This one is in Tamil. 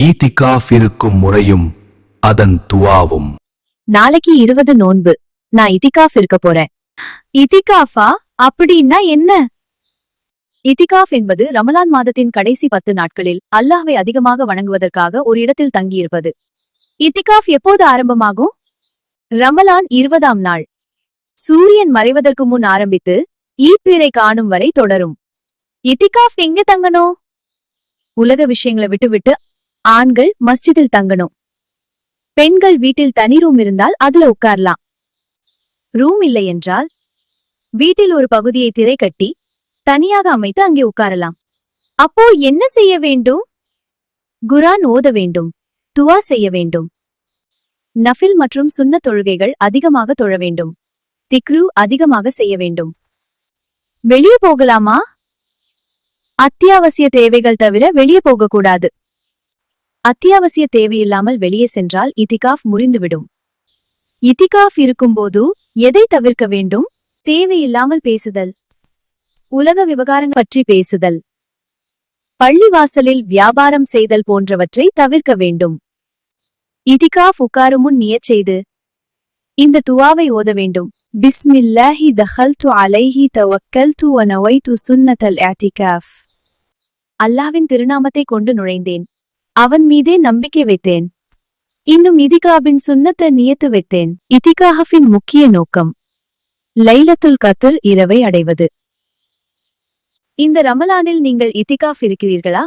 ஈதிகாஃப் இருக்கும் முறையும் அதன் துவாவும். நாளைக்கு 20 நோன்பு. நான் இதிகாஃப் இருக்க போறேன். இதிகாஃபா அப்படின்னா என்ன? இதிகாஃப் என்பது ரமலான் மாதத்தின் கடைசி 10 நாட்களில் அல்லாஹ்வை அதிகமாக வணங்குவதற்காக ஒரு இடத்தில் தங்கியிருப்பது. இதிகாஃப் எப்போது ஆரம்பமாகும்? ரமலான் 20ஆம் நாள் சூரியன் மறைவதற்கு முன் ஆரம்பித்து ஈப்பிறை காணும் வரை தொடரும். இதிகாஃப் எங்க தங்கணும்? உலக விஷயங்களை விட்டுவிட்டு ஆண்கள் மஸ்ஜிதில் தங்கணும். பெண்கள் வீட்டில் தனி ரூம் இருந்தால் அதுல உட்காரலாம். ரூம் இல்லை என்றால் வீட்டில் ஒரு பகுதியை திரை கட்டி தனியாக அமைத்து அங்கே உட்காரலாம். அப்போ என்ன செய்ய வேண்டும்? குர்ஆன் ஓத வேண்டும், துவா செய்ய வேண்டும். நஃபில் மற்றும் சுன்னத் தொழுகைகள் அதிகமாக தொழ வேண்டும். திக்ரு அதிகமாக செய்ய வேண்டும். வெளியே போகலாமா? அத்தியாவசிய தேவைகள் தவிர வெளியே போகக்கூடாது. அத்தியாவசிய தேவையில்லாமல் வெளியே சென்றால் இதிகாஃப் முறிந்துவிடும். இதிகாஃப் இருக்கும்போது எதை தவிர்க்க வேண்டும்? தேவையில்லாமல் பேசுதல், உலக விவகாரங்கள் பற்றி பேசுதல், பள்ளிவாசலில் வியாபாரம் செய்தல் போன்றவற்றை தவிர்க்க வேண்டும். இதிகாஃப் உட்காரும் முன் நியத் செய்து இந்த துவாவை ஓத வேண்டும். பிஸ்மில்லாஹி தஹல்து அலைஹி தவக்கல்து வ நவைது சுன்னத்தல் இஅ்திகாஃப். அல்லாஹ்வின் திருநாமத்தை கொண்டு நுழைந்தேன், அவன் மீதே நம்பிக்கை வைத்தேன், இன்னும் இதிகாபின் சுன்னத்தை நியத்து வைத்தேன். இதிகாஃபின் முக்கிய நோக்கம் லைலத்துல் கத்ர் இரவை அடைவது. இந்த ரமலானில் நீங்கள் இதிகாஃப் இருக்கிறீர்களா?